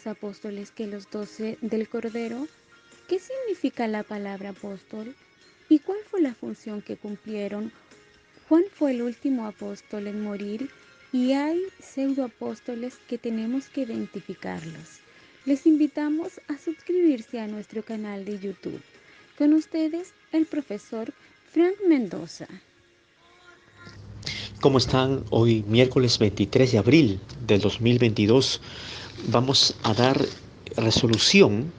más apóstoles que los 12 del Cordero? ¿Qué significa la palabra apóstol? ¿Y cuál fue la función que cumplieron? Juan fue el último apóstol en morir y hay pseudoapóstoles que tenemos que identificarlos. Les invitamos a suscribirse a nuestro canal de YouTube. Con ustedes, el profesor Frank Mendoza. ¿Cómo están? Hoy, miércoles 23 de abril del 2022, vamos a dar resolución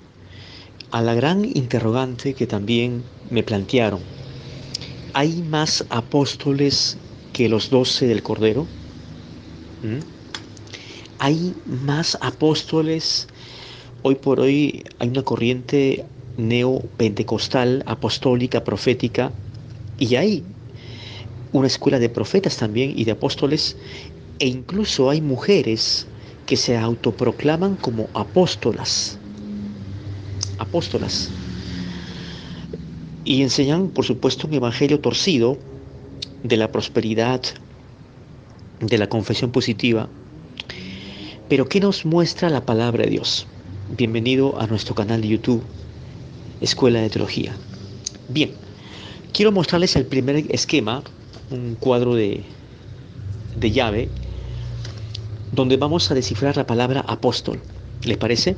a la gran interrogante que también me plantearon. ¿Hay más apóstoles que los 12 del Cordero? ¿Mm? ¿Hay más apóstoles? Hoy por hoy hay una corriente neopentecostal, apostólica, profética, y hay una escuela de profetas también y de apóstoles, e incluso hay mujeres que se autoproclaman como apóstolas, y enseñan, por supuesto, un evangelio torcido de la prosperidad, de la confesión positiva. Pero ¿qué nos muestra la palabra de Dios? Bienvenido a nuestro canal de YouTube, Escuela de Teología. Bien, quiero mostrarles el primer esquema, un cuadro de llave, donde vamos a descifrar la palabra apóstol. ¿Les parece?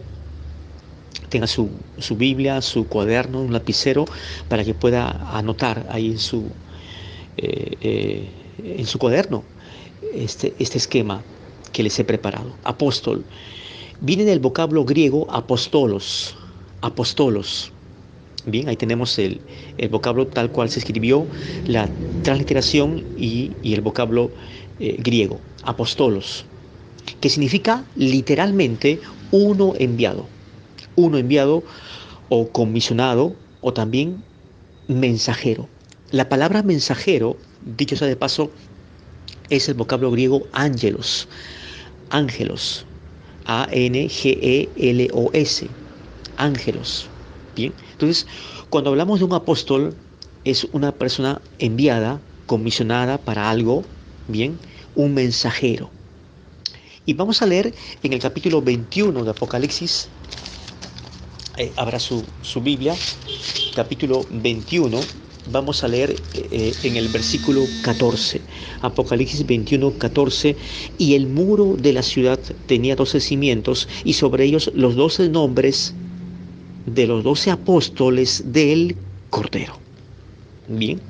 Tenga su Biblia, su cuaderno, un lapicero, para que pueda anotar ahí en su cuaderno este esquema que les he preparado. Apóstol viene del vocablo griego apostolos. Bien, ahí tenemos el vocablo tal cual se escribió, la transliteración y el vocablo griego, apostolos, que significa literalmente uno enviado o comisionado o también mensajero. La palabra mensajero, dicho sea de paso, es el vocablo griego ángelos, Angelos, ángelos. Bien, entonces cuando hablamos de un apóstol es una persona enviada, comisionada para algo, bien, un mensajero. Y vamos a leer en el capítulo 21 de Apocalipsis, abra su Biblia, capítulo 21, vamos a leer en el versículo 14, Apocalipsis 21, 14, y el muro de la ciudad tenía 12 cimientos, y sobre ellos los 12 nombres de los 12 apóstoles del Cordero. Bien,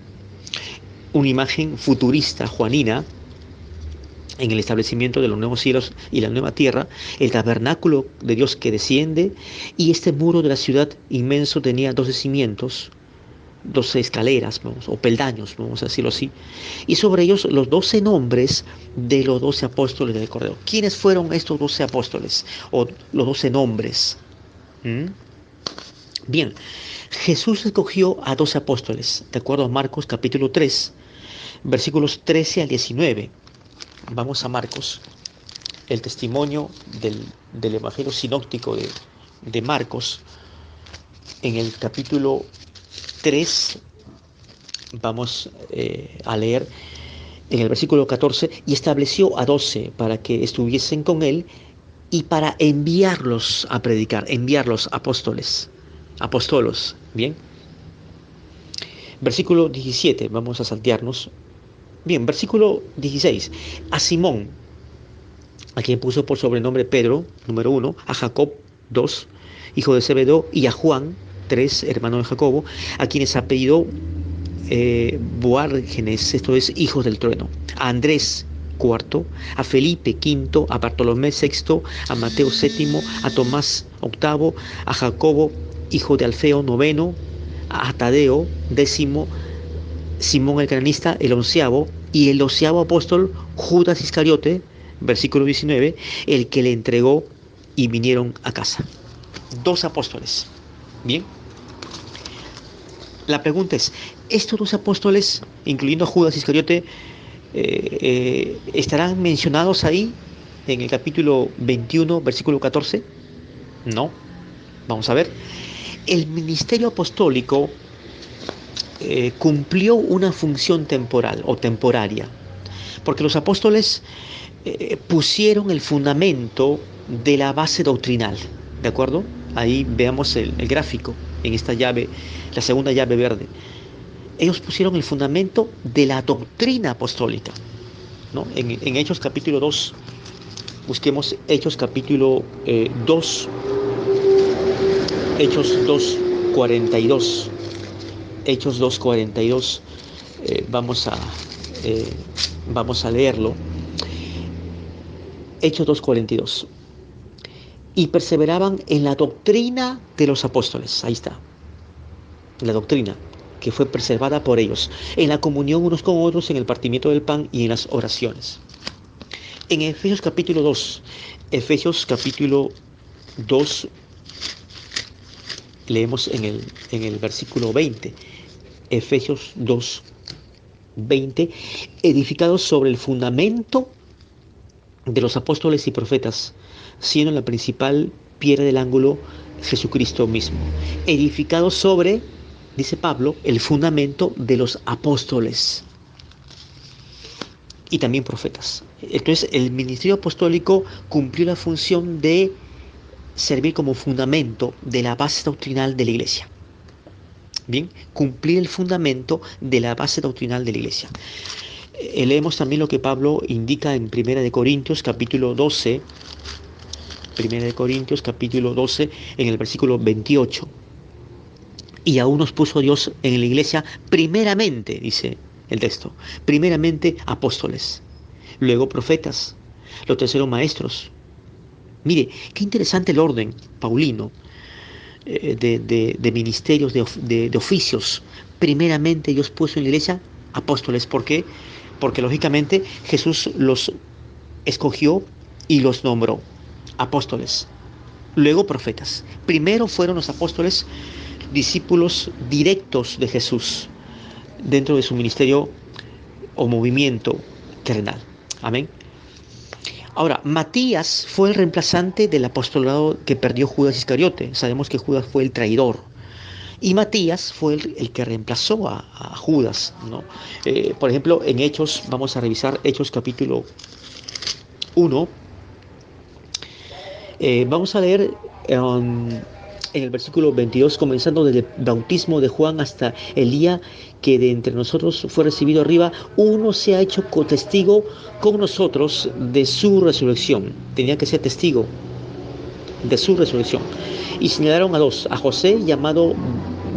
una imagen futurista juanina en el establecimiento de los nuevos cielos y la nueva tierra, el tabernáculo de Dios que desciende, y este muro de la ciudad inmenso tenía 12 cimientos, 12 escaleras, o peldaños, vamos a decirlo así, y sobre ellos los 12 nombres de los 12 apóstoles del Cordero. ¿Quiénes fueron estos 12 apóstoles? O los 12 nombres. Bien, Jesús escogió a 12 apóstoles, de acuerdo a Marcos capítulo 3, versículos 13 al 19. Vamos a Marcos, el testimonio del Evangelio sinóptico de Marcos, en el capítulo 3, vamos a leer en el versículo 14, y estableció a 12 para que estuviesen con él y para enviarlos a predicar, enviarlos apóstolos, bien. Versículo 17, vamos a saltearnos. Bien, versículo 16, a Simón, a quien puso por sobrenombre Pedro, número 1, a Jacob, 2, hijo de Zebedeo, y a Juan, 3, hermano de Jacobo, a quienes apellidó Boárgenes, esto es, hijos del trueno, a Andrés, cuarto, a Felipe, quinto, a Bartolomé, sexto, a Mateo, séptimo, a Tomás, octavo, a Jacobo, hijo de Alfeo, noveno, a Tadeo, décimo, Simón el cananista, el onceavo, y el 12º apóstol, Judas Iscariote, versículo 19, el que le entregó, y vinieron a casa. 2 apóstoles. Bien. La pregunta es, ¿estos 2 apóstoles, incluyendo a Judas Iscariote, estarán mencionados ahí en el capítulo 21, versículo 14? No. Vamos a ver. El ministerio apostólico cumplió una función temporal o temporaria, porque los apóstoles pusieron el fundamento de la base doctrinal, ¿de acuerdo? Ahí veamos el gráfico en esta llave, la segunda llave verde. Ellos pusieron el fundamento de la doctrina apostólica, ¿no? En Hechos capítulo 2, busquemos Hechos capítulo 2, Hechos 2:42, Hechos 2:42, eh, vamos a leerlo. Hechos 2:42. Y perseveraban en la doctrina de los apóstoles. Ahí está, la doctrina que fue preservada por ellos, en la comunión unos con otros, en el partimiento del pan y en las oraciones. En Efesios capítulo 2, Efesios capítulo 2, leemos en el versículo 20, Efesios 2:20, edificados sobre el fundamento de los apóstoles y profetas, siendo la principal piedra del ángulo Jesucristo mismo. Edificados sobre, dice Pablo, el fundamento de los apóstoles y también profetas. Entonces, el ministerio apostólico cumplió la función de servir como fundamento de la base doctrinal de la iglesia. Bien, cumplir el fundamento de la base doctrinal de la iglesia. Leemos también lo que Pablo indica en 1 Corintios capítulo 12, 1 Corintios capítulo 12, en el versículo 28. Y aún nos puso Dios en la iglesia primeramente, dice el texto, primeramente apóstoles, luego profetas, los terceros maestros. Mire, qué interesante el orden paulino de ministerios, de oficios. Primeramente Dios puso en la iglesia apóstoles. ¿Por qué? Porque lógicamente Jesús los escogió y los nombró apóstoles. Luego profetas. Primero fueron los apóstoles, discípulos directos de Jesús dentro de su ministerio o movimiento terrenal. Amén. Ahora, Matías fue el reemplazante del apostolado que perdió Judas Iscariote. Sabemos que Judas fue el traidor. Y Matías fue el que reemplazó a Judas, ¿no? Por ejemplo, en Hechos, vamos a revisar Hechos capítulo 1. Vamos a leer en el versículo 22, comenzando desde el bautismo de Juan hasta el día que de entre nosotros fue recibido arriba, uno se ha hecho testigo con nosotros de su resurrección. Tenía que ser testigo de su resurrección. Y señalaron a dos, a José, llamado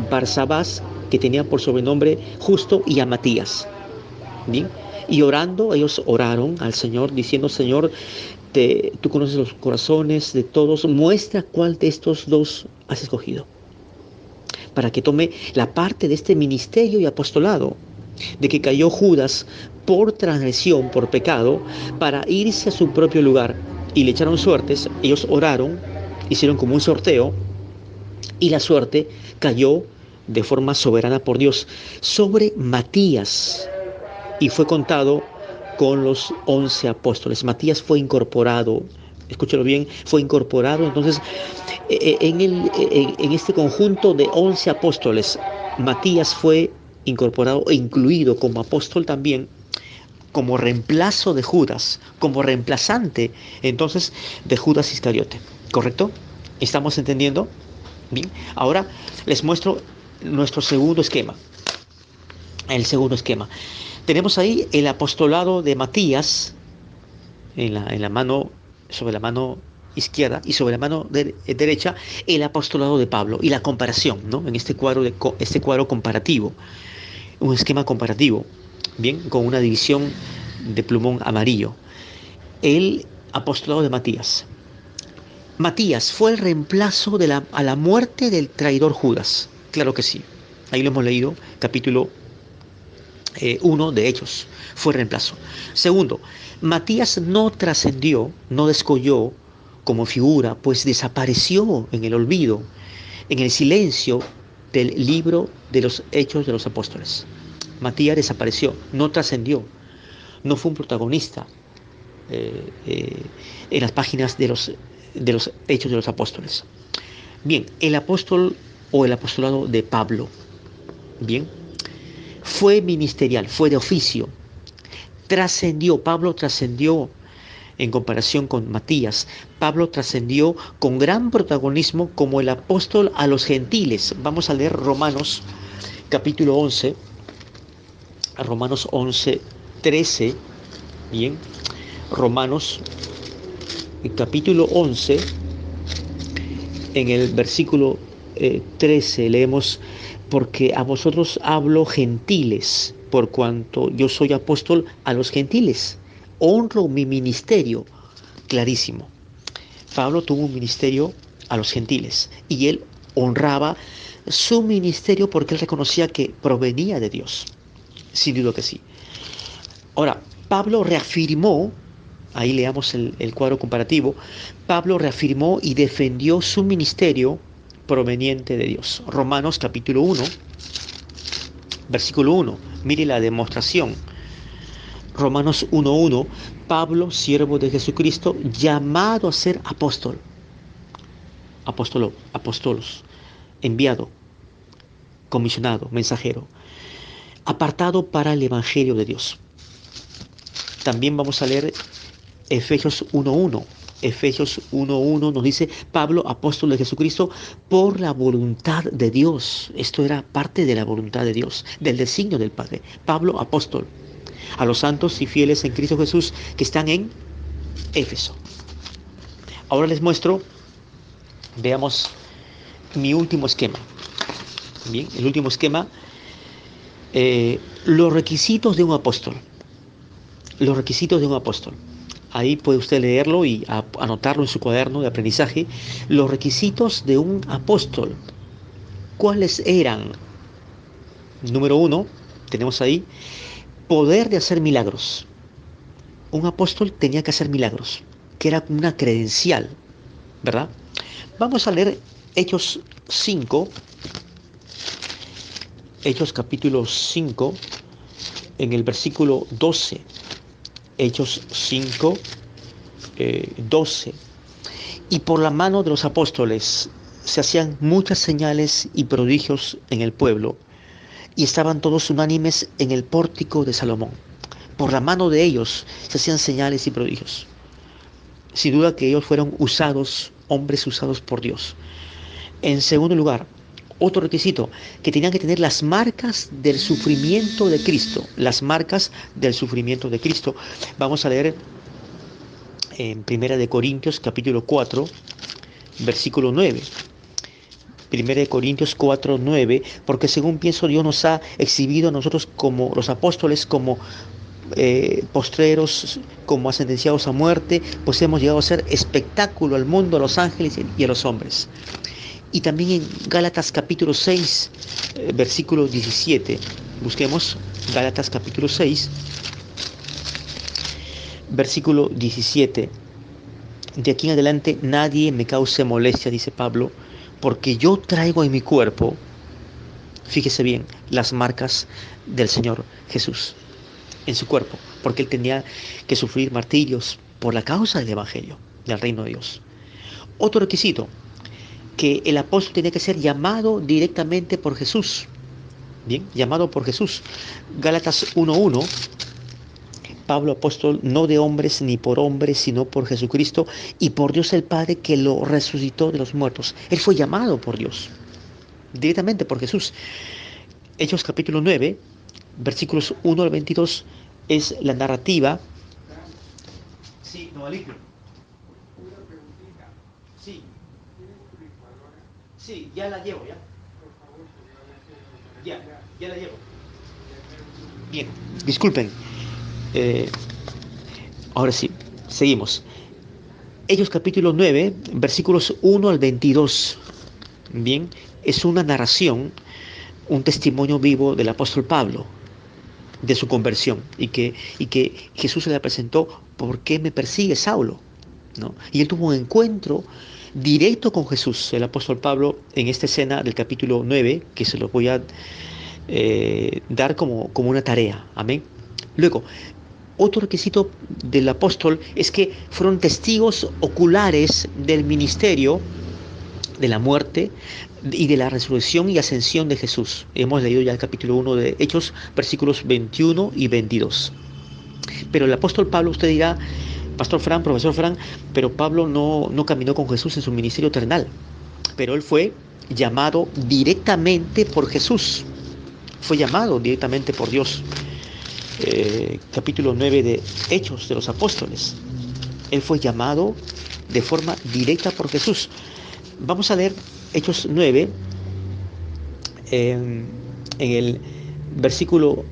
Barsabás, que tenía por sobrenombre Justo, y a Matías. ¿Bien? Y orando, ellos oraron al Señor, diciendo: Señor, tú conoces los corazones de todos, muestra cuál de estos dos has escogido, para que tome la parte de este ministerio y apostolado, de que cayó Judas por transgresión, por pecado, para irse a su propio lugar. Y le echaron suertes, ellos oraron, hicieron como un sorteo, y la suerte cayó de forma soberana por Dios sobre Matías, y fue contado con los 11 apóstoles. Matías fue incorporado, escúchalo bien, fue incorporado. Entonces, en este conjunto de 11 apóstoles, Matías fue incorporado e incluido como apóstol también, como reemplazo de Judas, como reemplazante entonces de Judas Iscariote. ¿Correcto? ¿Estamos entendiendo? Bien, ahora les muestro nuestro segundo esquema. El segundo esquema. Tenemos ahí el apostolado de Matías en la mano, sobre la mano izquierda, y sobre la mano derecha el apostolado de Pablo, y la comparación, ¿no? En este cuadro comparativo, un esquema comparativo, bien, con una división de plumón amarillo. El apostolado de Matías. Matías fue el reemplazo a la muerte del traidor Judas. Claro que sí. Ahí lo hemos leído, capítulo 1 de Hechos. Fue reemplazo. Segundo, Matías no trascendió, no descolló como figura, pues desapareció en el olvido, en el silencio del libro de los Hechos de los Apóstoles. Matías desapareció, no trascendió, no fue un protagonista en las páginas de los Hechos de los Apóstoles. Bien, el apóstol o el apostolado de Pablo, bien, fue ministerial, fue de oficio, trascendió. Pablo trascendió en comparación con Matías. Pablo trascendió con gran protagonismo como el apóstol a los gentiles. Vamos a leer Romanos capítulo 11, Romanos 11, 13, bien, Romanos capítulo 11, en el versículo 13 leemos: porque a vosotros hablo gentiles, por cuanto yo soy apóstol a los gentiles. Honro mi ministerio. Clarísimo. Pablo tuvo un ministerio a los gentiles y él honraba su ministerio porque él reconocía que provenía de Dios. Sin duda que sí. Ahora, Pablo reafirmó, ahí leamos el cuadro comparativo, Pablo reafirmó y defendió su ministerio proveniente de Dios. Romanos capítulo 1, versículo 1, mire la demostración. Romanos 1:1, Pablo, siervo de Jesucristo, llamado a ser apóstolos, enviado, comisionado, mensajero, apartado para el evangelio de Dios. También vamos a leer Efesios 1:1. Efesios 1:1 nos dice: Pablo, apóstol de Jesucristo, por la voluntad de Dios. Esto era parte de la voluntad de Dios, del designio del Padre. Pablo, apóstol, a los santos y fieles en Cristo Jesús que están en Éfeso. Ahora les muestro, veamos mi último esquema. Bien, el último esquema, los requisitos de un apóstol. Los requisitos de un apóstol. Ahí puede usted leerlo y anotarlo en su cuaderno de aprendizaje. Los requisitos de un apóstol. ¿Cuáles eran? Número 1, tenemos ahí, poder de hacer milagros. Un apóstol tenía que hacer milagros, que era una credencial, ¿verdad? Vamos a leer Hechos 5, Hechos capítulo 5, en el versículo 12. Hechos 5, 12. Y por la mano de los apóstoles se hacían muchas señales y prodigios en el pueblo, y estaban todos unánimes en el pórtico de Salomón. Por la mano de ellos se hacían señales y prodigios. Sin duda que ellos fueron usados, hombres usados por Dios. En segundo lugar, otro requisito, que tenían que tener las marcas del sufrimiento de Cristo. Las marcas del sufrimiento de Cristo. Vamos a leer en 1 Corintios capítulo 4, versículo 9. 1 Corintios 4, 9, porque según pienso Dios nos ha exhibido a nosotros como los apóstoles, como postreros, como sentenciados a muerte, pues hemos llegado a ser espectáculo al mundo, a los ángeles y a los hombres. Y también en Gálatas capítulo 6, versículo 17, busquemos Gálatas capítulo 6, versículo 17. De aquí en adelante nadie me cause molestia, dice Pablo, porque yo traigo en mi cuerpo, fíjese bien, las marcas del Señor Jesús en su cuerpo, porque él tenía que sufrir martirios por la causa del Evangelio, del reino de Dios. Otro requisito, que el apóstol tenía que ser llamado directamente por Jesús. Bien, llamado por Jesús. Gálatas 1:1, Pablo, apóstol, no de hombres ni por hombres, sino por Jesucristo y por Dios el Padre que lo resucitó de los muertos. Él fue llamado por Dios, directamente por Jesús. Hechos capítulo 9, versículos 1 al 22, es la narrativa. Sí, no, Aligro. Sí. Sí, ya la llevo, ¿ya? Ya la llevo. Bien, disculpen. Ahora sí, seguimos. Hechos capítulo 9, versículos 1 al 22. Bien, es una narración, un testimonio vivo del apóstol Pablo, de su conversión, y que Jesús se le presentó: ¿por qué me persigue Saulo? ¿No? Y él tuvo un encuentro directo con Jesús, el apóstol Pablo, en esta escena del capítulo 9, que se lo voy a dar como una tarea. Amén. Luego, otro requisito del apóstol es que fueron testigos oculares del ministerio, de la muerte y de la resurrección y ascensión de Jesús. Hemos leído ya el capítulo 1 de Hechos, versículos 21 y 22. Pero el apóstol Pablo, usted dirá, Pastor Fran, profesor Fran, pero Pablo no caminó con Jesús en su ministerio terrenal, pero él fue llamado directamente por Jesús, fue llamado directamente por Dios. Capítulo 9 de Hechos de los Apóstoles. Él fue llamado de forma directa por Jesús. Vamos a leer Hechos 9 en el versículo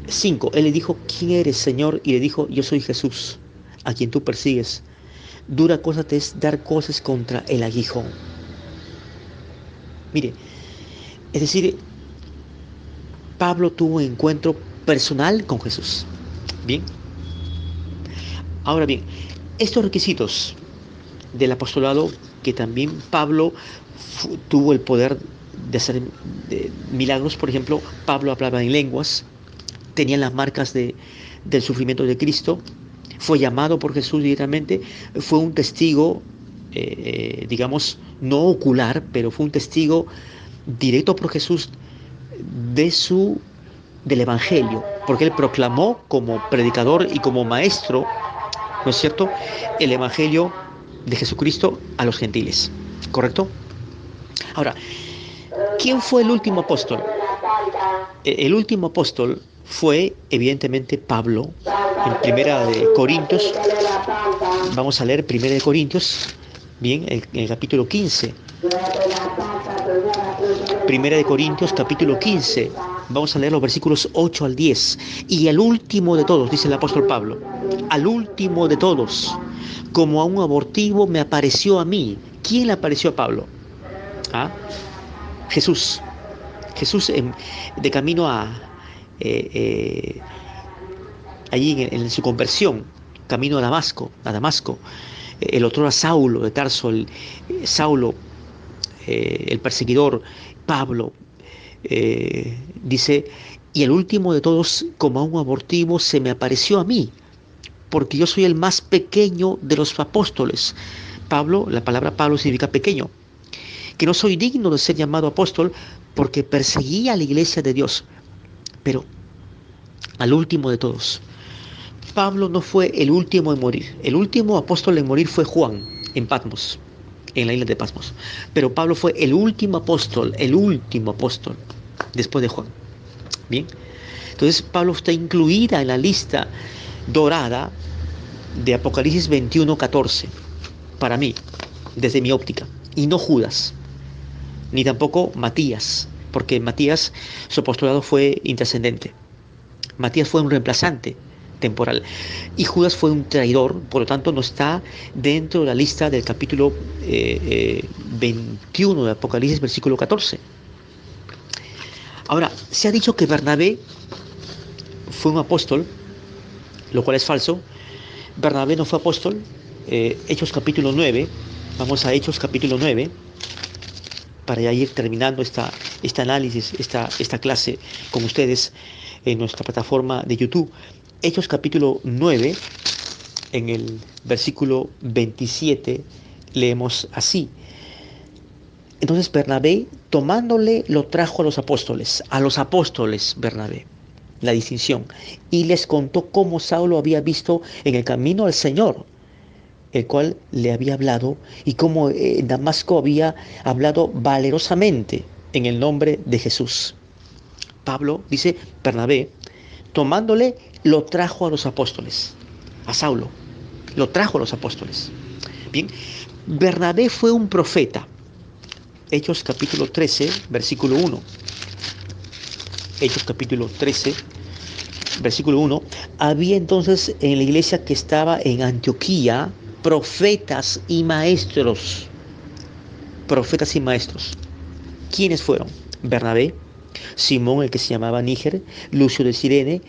5. Él le dijo: ¿quién eres, Señor? Y le dijo: yo soy Jesús, a quien tú persigues. Dura cosa te es dar cosas contra el aguijón. Mire, es decir, Pablo tuvo un encuentro personal con Jesús. Bien. Ahora bien, estos requisitos del apostolado, que también Pablo tuvo el poder de hacer milagros. Por ejemplo, Pablo hablaba en lenguas, tenía las marcas del sufrimiento de Cristo, fue llamado por Jesús directamente, fue un testigo, digamos, no ocular, pero fue un testigo directo por Jesús del Evangelio, porque él proclamó como predicador y como maestro, ¿no es cierto?, el Evangelio de Jesucristo a los gentiles, ¿correcto? Ahora, ¿quién fue el último apóstol? El último apóstol fue evidentemente Pablo. En Primera de Corintios, vamos a leer Primera de Corintios, bien, en el capítulo 15. Primera de Corintios, capítulo 15. Vamos a leer los versículos 8 al 10. Y el último de todos, dice el apóstol Pablo, al último de todos, como a un abortivo me apareció a mí. ¿Quién le apareció a Pablo? ¿Ah? Jesús. Jesús de camino allí en su conversión, camino a Damasco. El otro era Saulo de Tarso, Saulo, el perseguidor. Pablo dice: y el último de todos, como a un abortivo, se me apareció a mí, porque yo soy el más pequeño de los apóstoles. Pablo, la palabra Pablo significa pequeño, que no soy digno de ser llamado apóstol, porque perseguía a la iglesia de Dios. Pero al último de todos, Pablo no fue el último en morir. El último apóstol en morir fue Juan, en Patmos, en la isla de Patmos. Pero Pablo fue el último apóstol después de Juan. Bien, entonces Pablo está incluida en la lista dorada de Apocalipsis 21:14, para mí, desde mi óptica, y no Judas, ni tampoco Matías, porque Matías, su apostolado fue intrascendente. Matías fue un reemplazante temporal, y Judas fue un traidor, por lo tanto no está dentro de la lista del capítulo 21 de Apocalipsis, versículo 14. Ahora, se ha dicho que Bernabé fue un apóstol, lo cual es falso. Bernabé no fue apóstol. Hechos capítulo 9, vamos a Hechos capítulo 9, para ya ir terminando este análisis, esta clase con ustedes en nuestra plataforma de YouTube. Hechos capítulo 9, en el versículo 27, leemos así: entonces Bernabé, tomándole, lo trajo a los apóstoles Bernabé, la distinción, y les contó cómo Saulo había visto en el camino al Señor, el cual le había hablado, y cómo en Damasco había hablado valerosamente en el nombre de Jesús. Pablo, dice Bernabé, tomándole, lo trajo a los apóstoles, a Saulo, lo trajo a los apóstoles. Bien, Bernabé fue un profeta. Hechos capítulo 13, versículo 1. Hechos capítulo 13, versículo 1. Había entonces en la iglesia que estaba en Antioquía profetas y maestros. Profetas y maestros. ¿Quiénes fueron? Bernabé, Simón, el que se llamaba Níger, Lucio de Cirene,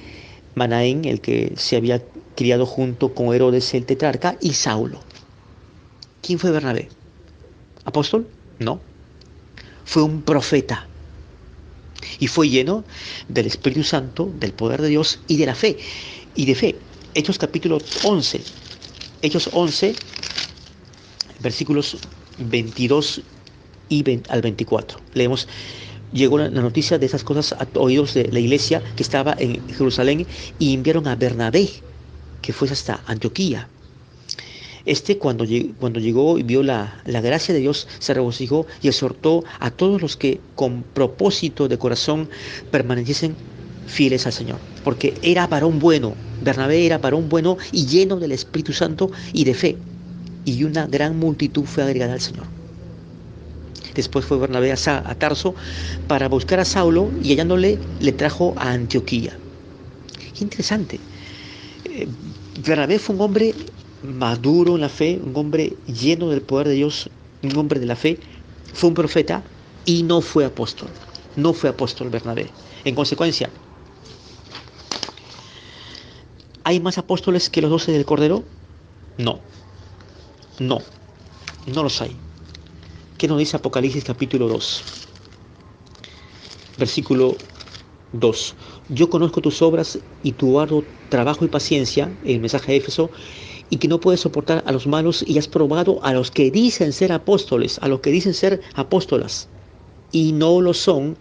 Manaén, el que se había criado junto con Herodes el tetrarca, y Saulo. ¿Quién fue Bernabé? ¿Apóstol? No. Fue un profeta. Y fue lleno del Espíritu Santo, del poder de Dios y de la fe. Y de fe. Hechos capítulo 11. Hechos 11, versículos 22 al 24. Leemos: llegó la noticia de esas cosas a oídos de la iglesia que estaba en Jerusalén, y enviaron a Bernabé, que fue hasta Antioquía. Cuando llegó y vio la gracia de Dios, se regocijó y exhortó a todos los que con propósito de corazón permaneciesen fieles al Señor. Porque era varón bueno, Bernabé era varón bueno y lleno del Espíritu Santo y de fe. Y una gran multitud fue agregada al Señor. Después fue Bernabé a Tarso para buscar a Saulo y hallándole le trajo a Antioquía. Qué interesante. Bernabé fue un hombre maduro en la fe, un hombre lleno del poder de Dios, un hombre de la fe, fue un profeta y no fue apóstol. No fue apóstol Bernabé. En consecuencia, ¿hay más apóstoles que los 12 del Cordero? No, no, no los hay. ¿Qué nos dice Apocalipsis capítulo 2? Versículo 2. Yo conozco tus obras y tu arduo trabajo y paciencia, el mensaje de Éfeso, y que no puedes soportar a los malos y has probado a los que dicen ser apóstoles, a los que dicen ser apóstolas, y no lo son,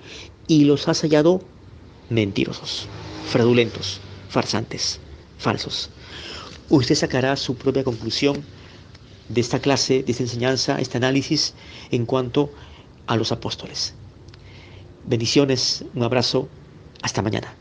y los has hallado mentirosos, fraudulentos, farsantes, falsos. Usted sacará su propia conclusión de esta clase, de esta enseñanza, este análisis en cuanto a los apóstoles. Bendiciones, un abrazo, hasta mañana.